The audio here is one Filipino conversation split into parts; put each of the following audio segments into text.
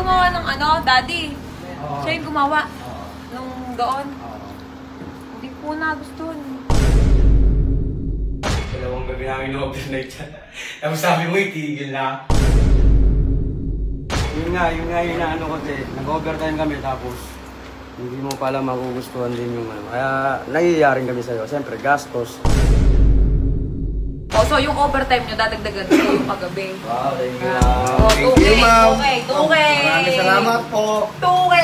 gumawa ng ano, Daddy? Siya yung gumawa. Nung doon. Hindi po nagustuhan. Dalawang gabi namin na-overnight siya. Tapos sabi mo, itigil na. Yun nga yung ano kasi, nag-overtime kami tapos hindi mo pala magugustuhan din yung ano. Kaya nangyayari kami sa'yo. Siyempre, gastos. Oh, so yung overtime nyo, dadagdagan ko yung kagabi. Wow, thank you. Oh, 2K, 2K. Maraming salamat po. 2K.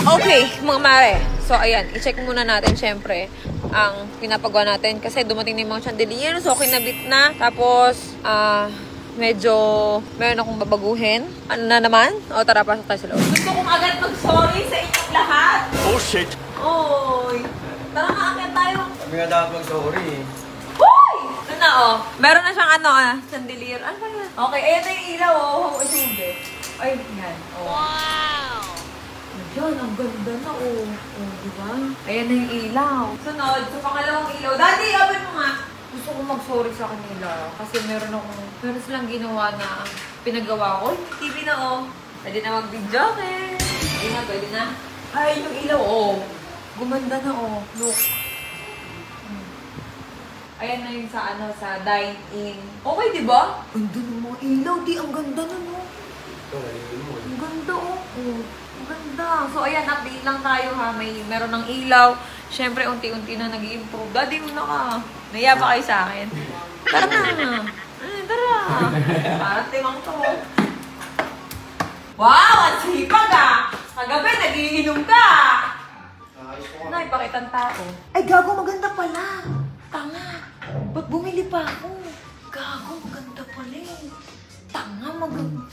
Okay, mga mare. So, ayan, i-check muna natin, syempre, ang pinapagawa natin. Kasi dumating na yung mga chandelier. So, kinabit na. Tapos, medyo meron akong babaguhin. Ano na naman? O, tara, pasok tayo sa loob. Gusto kong agad mag-sorry sa inyong lahat. Oh, shit. Oy! Tara, maakyat tayo. Sabi nga dapat mag-sorry eh. Hoy! Ano na, oh? Meron na siyang ano, chandelier. Ano ba yan? Okay, ayan na yung ilaw, oh. Isube. Ay, yan. Oh. Wow! Ayan, ang ganda na, oh. Oh, diba? Ayan na yung ilaw. Sunod, sa pangalawang ilaw. Daddy, open mo nga. Gusto ko mag-sorry sa kanila. Kasi meron silang ginawa na pinagawa ko. TV na, oh. Pwede na mag-video, okay? Pwede na. Ay, yung ilaw, oh. Gumanda na, oh. Look. Ayan na yung sa, sa dine-in. Okay, diba? Ganda ng mga ilaw, di. Ang ganda na, no? Ang ganda, oh. Ang ganda. So, ayan, update lang tayo, ha. Meron ng ilaw. Siyempre, unti-unti na nag-i-improve. Daddy, una ka. Naya pa kayo sa akin. Tara na. Tara. Parang timang to. Wow! Ang sipag, ah! Kagabi, nagiinom ka! Ano, ipakitang tao. Ay, gago, maganda pala. Tanga. Ba't bumili pa ako? Gago, maganda pala eh. Tanga, maganda.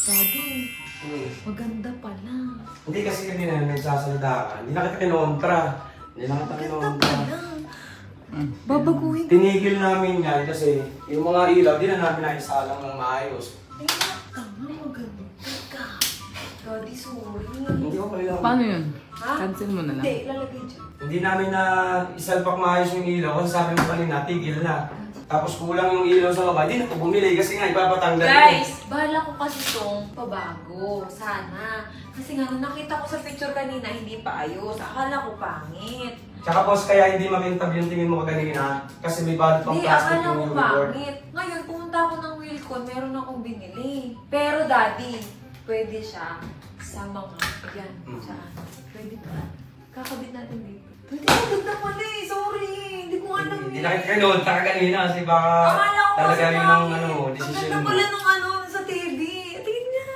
Daddy, maganda pala. Hindi kasi kanina nagsasalita ka. Hindi na kita kinontra. Maganda pala. Babaguhin. Tinigil namin yan kasi yung mga ilaw, di na namin naisalang ng maayos. Ay, tanga, maganda ka. Daddy, sorry. Hindi ko kailangan. Paano yun? Ha? Cancel mo na lang. Hindi, lalagay dyan. Hindi namin na isalpak maayos yung ilaw kasi sabi mo kanina, tigil na. Tapos kulang yung ilaw sa baba, hindi na ito bumili kasi nga ipapatanggal. Guys, bahala ko kasi itong pabago. Sana. Kasi nga, nung nakita ko sa picture kanina, hindi pa ayos. Akala ko pangit. Tsaka boss, kaya hindi makintab yung tingin mo kanina kasi may balot pang Hindi, plastic akala yung ko U-board. pangit. Ngayon, pumunta ako ng Wilcon, meron akong binili. Pero daddy, pwede siya sa mga, yan, sa ano. Pwede ba? Kakabit natin dito. Pwede, maganda pala eh. Sorry. Hindi ko alam Hindi eh. na kita kinontra ka kanina kasi baka talaga yun ang decision Maganda mo. pala nung sa TV. Tingin nga.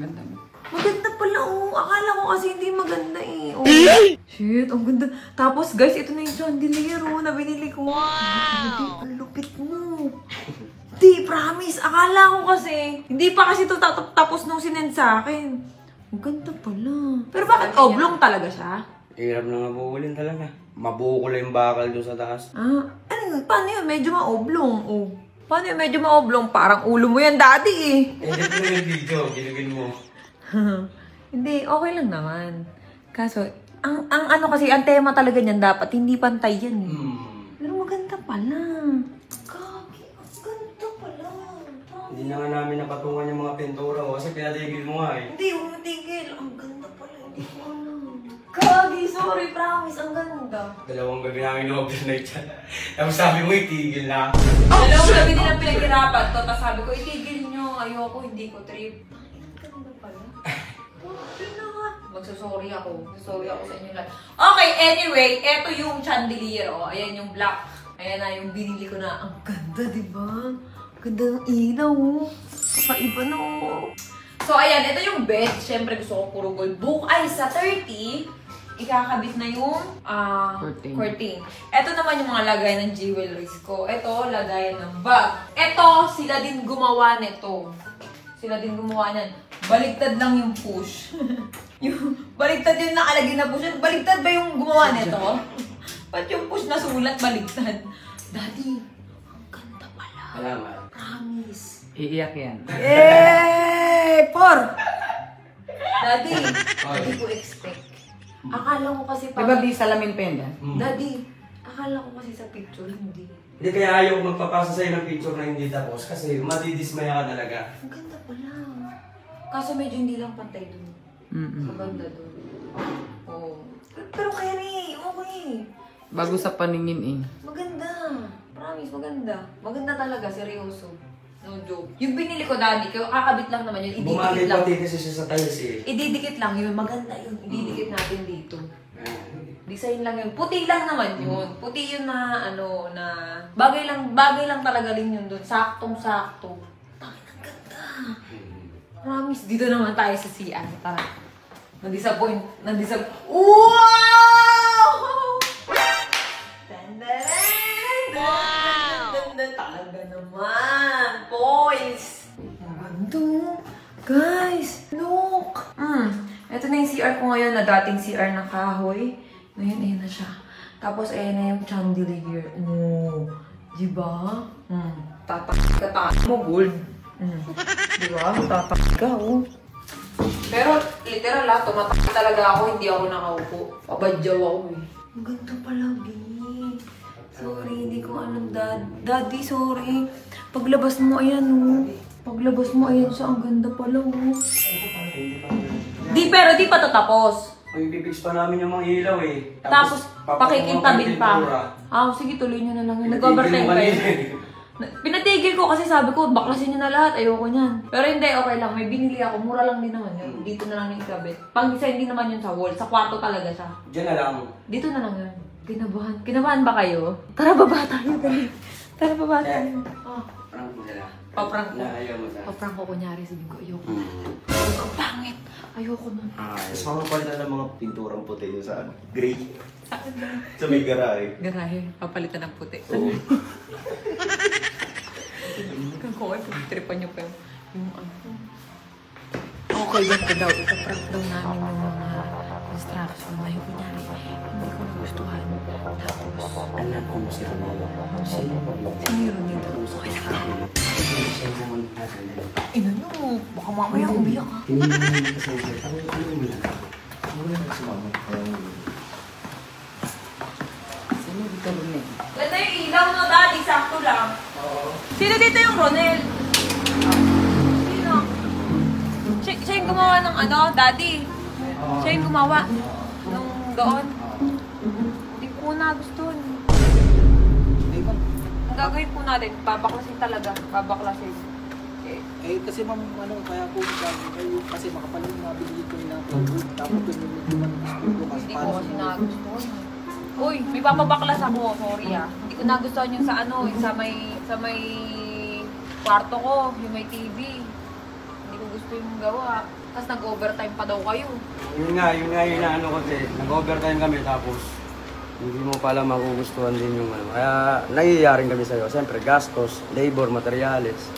Ganda mo. Maganda pala, oh. Akala ko kasi hindi maganda eh. Oh. Shit, ang ganda. Tapos guys, ito na yung chandelier, oh, na binili ko. Wow! Ang lupit mo. Di, promise. Akala ko kasi, hindi pa kasi ito tapos nung sinend sa akin. Ang ganda pala. Pero bakit oblong talaga siya? Hirap na mabulin talaga. Mabukol yung bakal doon sa taas. Ano yun? Paano yun? Medyo maoblong. Oh. Paano yun? Medyo maoblong. Parang ulo mo yan, daddy eh. Hindi ko na yung video, ginugin mo. Hindi, okay lang naman. Kaso, ang ano kasi, ang tema talaga niyan dapat, hindi pantay yan eh. Pero maganda pala. Kaki, ang ganda pala. Hindi na nga namin napatungan yung mga pintura ko kasi pinatigil mo nga eh. Hindi, huwag matigil. Ang ganda pala, hindi ko alam. Kagi, sorry, promise, ang ganda. Dalawang gabi namin na-overnight yan. Tapos sabi mo, itigil na. Dalawang gabi nilang pinaghirapan to, tapos sabi ko, itigil nyo, ayoko, hindi ko trip. Ang ganda pala. Magsusorry ako. Magsusorry ako sa inyo lahat. Okay, anyway, eto yung chandelier, oh. Ayan yung black. Ayan na yung binili ko na. Ang ganda, diba? Ganda ng ilaw, oh. Kakaiba na, oh. So, ayan, ito yung bed. Siyempre, gusto ko puro gold book. Ay, sa 30, ikakabit na yung curtain. Ito naman yung mga lagay ng jewelries ko. Ito, lagayan ng bag. Ito, sila din gumawa nito. Sila din gumawa niyan. Baligtad lang yung push. Yung baligtad yung nakalagay na push. Baligtad ba yung gumawa nito? Ba't yung push na sulat baligtad? Daddy, ang ganda pala. Salamat. Promise. Iiyak yan. Eh, por! Daddy, hindi ko expect. Akala ko kasi Diba di salamin penda? Daddy, akala ko kasi sa picture, hindi. Hindi kaya ayaw magpapasa sa'yo ng picture na hindi tapos kasi matidismaya ka talaga. Ang ganda pala. Kaso medyo hindi lang pantay dun. Maganda dun. Oo. Pero kaya okay. Bago sa paningin eh. Maganda. Promise, maganda. Maganda talaga, seryoso. No joke. Yung binili ko, daddy, kakabit lang naman yun. Bumagay Ididikit lang. pati kasi siya sa tiles eh. Ididikit lang yun. Maganda yun. Ididikit natin dito. Design lang yun. Puti lang naman yun. Puti yun na, na... Bagay lang talaga rin yun dun. Saktong-sakto. Ang ganda. Promise, dito naman tayo sa CR. Tara. Wow! Talaga naman! Boys! Ang ganda! Guys! Look! Ito na yung CR ko ngayon na dating CR ng kahoy. Ngayon, ayan na siya. Tapos, ayan na yung chandelier. Oh! Diba? Tatak ka mo, gold. Diba? Tatak ka, oh. Pero, literal tumatak talaga ako, hindi ako nakaupo. Pabadyaw ako eh. Ang ganda pala, babe. Sorry, hindi ko alam, Daddy, sorry. Paglabas mo, ayan, oh. Paglabas mo, ayan siya. Ang ganda pala, oh. Pero di pa to tapos. Ipipix pa namin yung mga ilaw eh. Tapos pakikintabin pa. Sige, tuloy nyo na lang. Nag-overtime pa yun. Pinatigil ko kasi sabi ko, baklasin nyo na lahat. Ayoko niyan. Pero hindi, okay lang. May binili ako. Mura lang din naman yun. Dito na lang yung ikabit. Pang-design din naman yun sa wall. Sa kwarto talaga siya. Diyan na lang. Dito na lang yun. Kinabahan. Kinabahan ba kayo? Tara, baba tayo. Dali. Tara, baba tayo. Prank mo nila. Paprank ko. Ayaw mo na. Paprank ko kunyari. Sabihin ko, ayoko na. Ang pangit. Ayoko na. Tapos makapalitan ng mga pinturang puti yung sa gray. Sa may garahe. Garahe. Papalitan ng puti. Oo. Kung tripan nyo pa yung Okay, ganito daw. Ipaprank daw namin yung mga instruction na yung kunyari. Hindi ko nagustuhan. Tapos, Alam ko mo si Ronaldo. siniro nito. Okay lang. Ina nyo, baka mamaya umiyak ka. Sino dito rin eh? Ganda yung ilaw no, daddy. Sakto lang. Sino dito yung Ronel? Sino? Siya yung gumawa ng daddy. Siya yung gumawa nung doon. Hindi ko nagustuhan. Ang gagawin po natin, babaklasin talaga. Babaklasin. Kasi ma'am, kaya po kasi makapal yung nabili ko na plywood. Tapos yung Hindi ko kasi nagustuhan. Uy, may papabaklas ako. Sorry ah. Hindi ko nagustuhan yung sa yung sa may kwarto ko, yung may TV. Hindi ko gusto yung gawa. Tapos nag-overtime pa daw kayo. Yun nga yung ko nag-overtime kami tapos hindi mo pala magugustuhan din yung Kaya nangyayari kami sa'yo. Siyempre, gastos, labor, materials.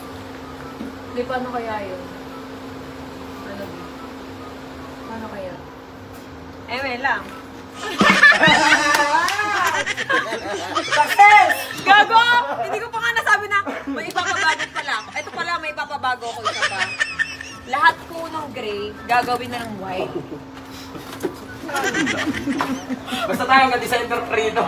Hindi, paano kaya yun? Paano kaya? May lang. Success! Gago! Hindi ko pa nga nasabi na may ipapabago pala. Ito pala, may ipapabago ko isa pa. Lahat ko ng gray, gagawin na ng white. Basta tayo ka-designer rito.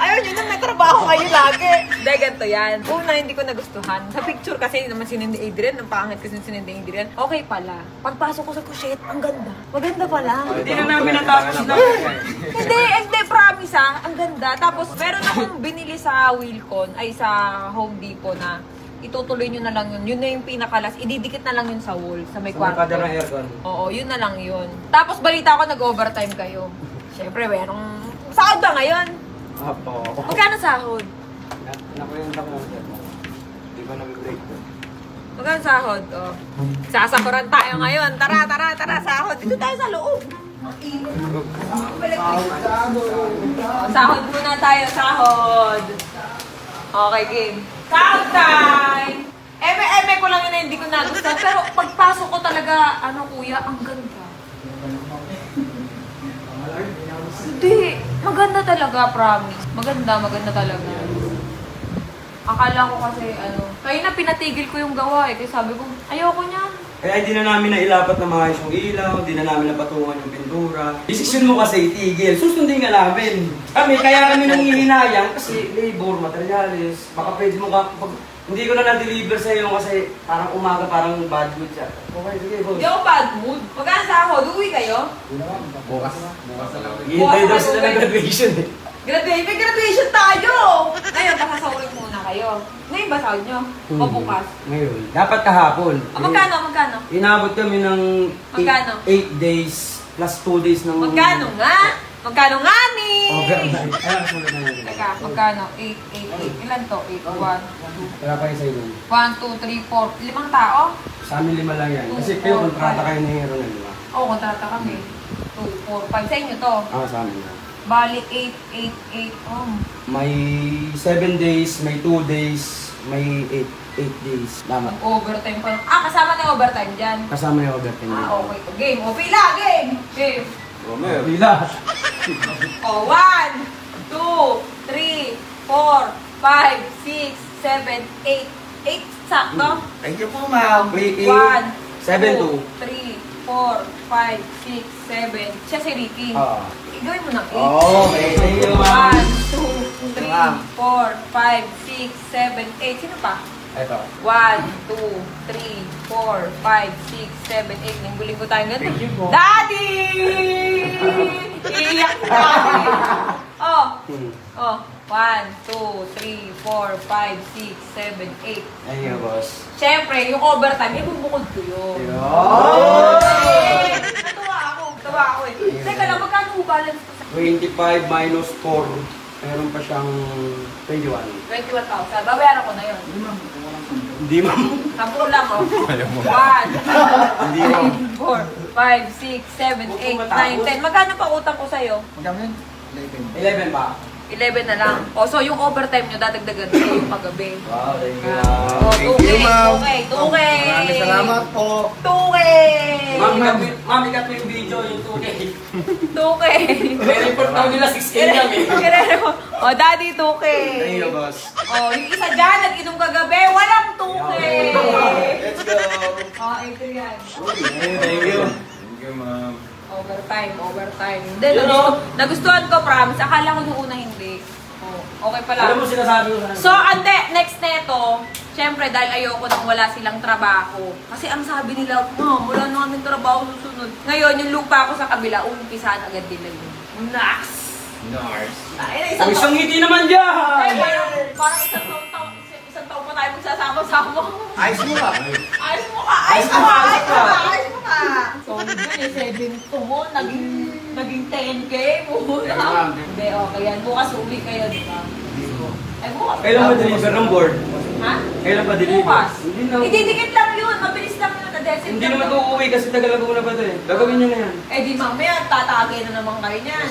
Ayaw nyo na, may trabaho kayo lagi. Dahil ganito yan. Una, hindi ko nagustuhan. Sa picture kasi naman sinindi Adrian, ang pangit kasi sinindi Adrian. Okay pala. Pagpasok ko sa shit, ang ganda. Maganda pala. Hindi na namin natapos na. Hindi, promise ang ganda. Tapos, meron akong binili sa Wilcon, ay sa Home Depot na itutuloy nyo na lang yun. Yun na yung pinakalas. Ididikit na lang yun sa wall, sa may kwarto. Kada ng aircon. Oo, yun na lang yun. Tapos, balita ko nag-overtime kayo. Siyempre, merong... Saan ba ngayon? Apo. Magkano sahod? Nakuyunta ko lang siya. Di ba nag-break ko? Magkano sahod? Oh. Sasakuran tayo ngayon. Tara, sahod. Dito tayo sa loob. Ang init. Sahod muna tayo, sahod. Okay, game. Count time! Eme ko lang yun na hindi ko nagustuhan. Pero pagpasok ko talaga, kuya, ang ganda. Hindi. Maganda talaga, promise. Maganda talaga. Akala ko kasi, kaya na pinatigil ko yung gawa eh. Kaya sabi ko, ayoko niyan. Kaya hindi na namin nailapat na maayos yung ilaw, hindi na namin napatungan yung pintura. Desisyon mo kasi itigil, susundin ka namin. Kaya kami nangihinayang kasi labor, materials, baka pwede mo ka, hindi ko na na-deliver sa iyo kasi parang umaga, parang bad mood siya. Okay, sige, boss. Hindi ako bad mood. Pagkaan sa ako, uwi kayo? Bukas na lang. Hihintay daw sila ng graduation eh. May graduation tayo! Ngayon, pasasawin muna kayo. Ngayon ba sahod nyo? O bukas? Ngayon. Dapat kahapon. Magkano? Inabot kami ng Magkano? 8 days plus 2 days ng... Magkano nga? Magkano nga ni? Overnight. Ayan, sulit na yun. Teka, magkano? 8. Ilan to? 8, 1, 2. Wala pa yung sa inyo. 1, 2, 3, 4. 5 tao? Sa amin 5 lang yan. Kasi Two, kayo, four, kontrata five. kayo ni Hero na, di ba? Oo, kontrata kami. 2, 4, 5. Sa inyo to? Sa amin na. Bali, 8. Oh. May 7 days, may 2 days, may 8 days. Tama. Overtime pa. Kasama na yung overtime dyan. Kasama yung overtime. Okay. Game. O, pila. Game. Bila. O, 1, 2, 3, 4, 5, 6, 7, 8. 8 sakto? Thank you po, ma'am. 1, 7 2, to. 3, 4, 5, 6, 7. Siya si Ricky. Oo. Gawin mo na 8. Okay, thank you, ma'am. 1, 2, 3, 4, 5, 6, 7, 8. Sino pa? Ito. 1, 2, 3, 4, 5, 6, 7, 8. Linggo-linggo tayo ganito. Thank you po. Daddy! Iiyak si Daddy. Oh. 1, 2, 3, 4, 5, 6, 7, 8. Ayun, boss. Siyempre, yung overtime, ibubukod ko yun. Natuwa ako eh. Teka lang, magkano mo balance ko sa 25 minus 4. Meron pa siyang 21. 21,000? Babayaran ko na yun. Hindi, ma'am. Sampo lang, oh. 1, 2, 3, 4, 5, 6, 7, 8, 9, 10. Magkano pa utang ko sa'yo? Magkano yun? 11 pa. 11 na lang. O, so yung overtime nyo, dadagdagan ko yung pagabi. Wow, thank you, O, ma'am. 2K, ma'am. 2K. Maraming salamat po. 2K! Ma'am, ikat mo yung video, yung 2K. 2K. Report daw nila 6K lang eh. Guerrero. O, daddy, 2K. Thank you, boss. O, yung isa dyan, nag-inom kagabi, walang 2K. Let's go! O, Adrian. Thank you. Thank you, ma'am. Overtime. Then, nagustuhan ko, promise. Akala ko nung una hindi. Oh, okay pala. Alam mo sinasabi ko sa So, ande, next neto, syempre dahil ayoko nang wala silang trabaho. Kasi ang sabi nila, wala na kami trabaho susunod. Ngayon, yung lupa ko sa kabila, umpisahan agad nila yun. Nice! Ay, Ang isang ngiti naman dyan! parang isang taon pa tayo magsasama-sama. Ayos mo ka. Ayos mo ka! Ayos mo ka! Ayos mo ka! Ayos mo ka! So, yun, 7 mo, naging 10K mo. Hindi, okay yan. Bukas uwi kayo, di ba? Ay, bukas. Kailan ba deliver ng board? Ha? Kailan pa deliver? Bukas. Hindi na. Ididikit lang yun. Mabilis lang yun. Hindi naman ito uuwi kasi Tagalaguna pa ito eh. Gagawin niyo na yan. Eh, di mamaya, tatagay na naman kayo niyan.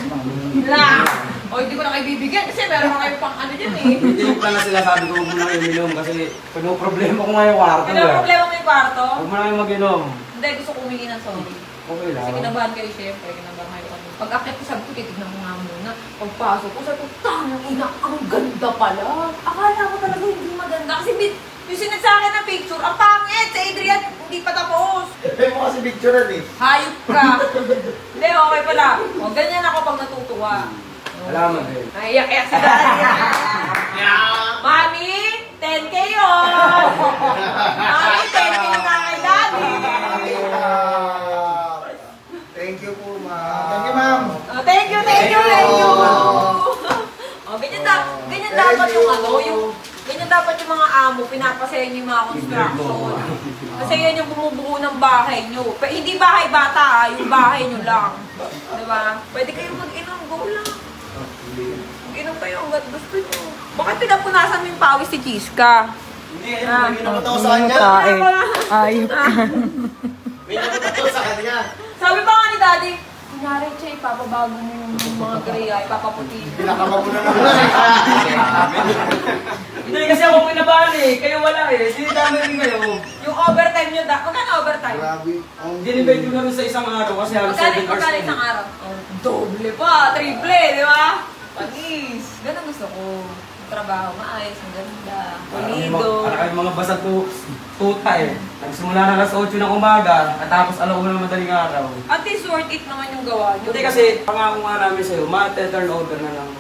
Na! O, hindi ko na kayo bibigyan kasi meron na kayo pang ano dyan eh. Hindi lang na sila sabi ko huwag mo na kayo uminom kasi pag may problema ko nga yung kwarto. May problema mo yung kwarto? Huwag mo na kayo mag-inom. Hindi, gusto ko humingi ng sorry. Okay lang. Kasi kinabahan kayo syempre, kinabahan kayo kami. Pag akit ko sabi ko, titignan mo nga muna. Pagpasok ko, sabi ko, tangang ina, ang ganda pala. Akala ko talaga hindi maganda. Kasi yung sinag sa akin na picture, ang pangit. Sa Adrian, hindi pa tapos. Eh, mo kasi picturean eh. Hayop ka. Hindi, okay pala. O, ganyan ako pag natutuwa. Salamat eh. Naiyak-iyak si Daddy. Mami, 10K yun. Mami, 10K na kay Daddy. Thank you po, ma'am. Thank you, ma'am. Oh, thank you. Oh, ganyan dapat yung ano, ganyan dapat yung mga amo, pinapasaya niyo yung mga construction. Kasi yan yung bumubuo ng bahay niyo. Hindi bahay bata, yung bahay niyo lang. Diba? Pwede kayong mag-inom, go lang. Mag-inom kayo hanggat gusto niyo. Bakit pinapunasan mo yung pawis si Chiska? Hindi, ayun. May napunta ko sa kanya. Ayop ka. May napunta ko sa kanya. Sabi pa nga ni Daddy, kunyari, Che, ipapabago mo yung mga gray, ipapaputi. Pinakama mo na naman. Hindi kasi ako pinabahan eh. Kayo wala eh. Sinidami rin kayo. Yung overtime nyo, magkano overtime? Grabe. Dinibate ko na rin sa isang araw kasi halos 7 hours. Magkano isang araw? Doble pa, triple, di ba? Panis. Ganun gusto ko. Yung trabaho, maayos, ang ganda. Pulido. Para kayong mga basa tuta eh. Nagsimula na alas 8 ng umaga, at tapos alaw na madaling araw. At least worth it naman yung gawa nyo. Hindi kasi, pangako nga namin sa'yo, mate-turn over na lang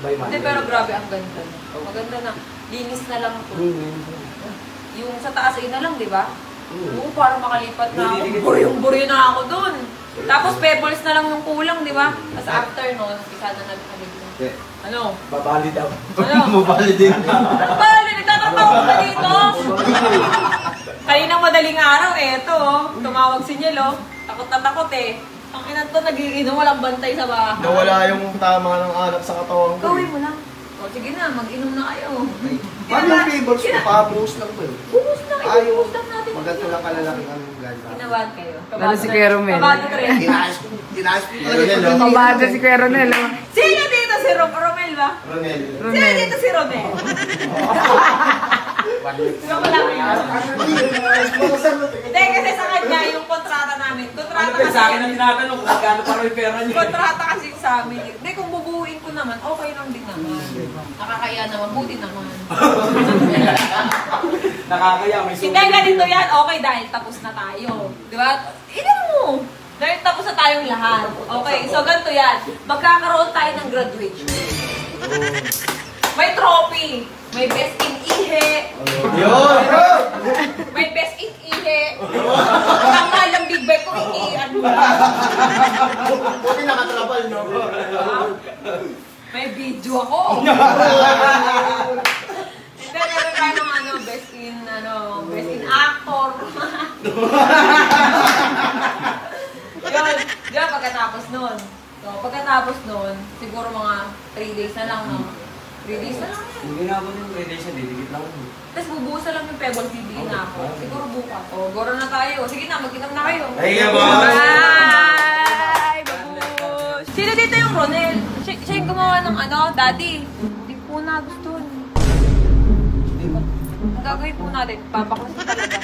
by Monday. Hindi, pero grabe ang ganda na. Maganda na. Linis na lang ito. Yung sa taas ay na lang, di ba? Oo, parang makalipat na ako. Buryong-buryo na ako dun. Tapos pebbles na lang yung kulang, di ba? Tapos after nun, isa na nagkalig na. Ano? Babali daw. Ano? Mabali din. Ano ba? Nagtatrabaho ka dito? Kaninang madaling araw, eto, tumawag si Niel, takot na takot eh. Ang ina to, nagiinom, walang bantay sa bahay. Nawala yung tama ng anak sa katawan ko. Gawin mo lang. O, sige na, mag-inom na kayo. Paano yung fables ko? Pa-post lang ba yun? Buhos lang, ibuhos lang natin. Maganda lang kalalaki ang ganda. Kinabahan kayo. Lalo si Kuya Romel. Kabado ka rin. Dinayos ko talaga. Pabada si Kuya Ronel. Oh. Sino dito si Romel ba? Ronel. Sino Ronel. dito si Romel? So, wala kayo. Hindi, kasi sa kanya, yung kontrata namin. Kontrata Ano kasi sa akin ang tinatanong kung magkano pa rin pera niya. kontrata kasi sa amin. Hindi, kung bubuuin ko naman, okay lang din naman. Nakakaya naman, buti naman. Nakakaya, may Hindi, ganito yan. Okay, dahil tapos na tayo. Di ba? Ina mo. Dahil tapos na tayong lahat. Okay, so ganito yan. Magkakaroon tayo ng graduation. May trophy. May best in ihe. Yun! May best in ihe. Ang malang big bag ko, ano. Buti nakatrabal, no? May video ako. Hindi, meron tayo ng best in actor. Yun, pagkatapos nun. So, pagkatapos nun, siguro mga 3 days na lang, no? 3 days na lang yan. Hindi na ako yung radiation, didikit lang ako. Tapos bubuhusan lang yung pebbles, bibigyan na ako. Siguro bukas. O, goro na tayo. Sige na, mag-inom na kayo. Ay, boss! Bye! Babush! Sino dito yung Ronel? Siya yung gumawa ng daddy. Hindi po na gusto. Ang gagawin po natin, papaklas talaga.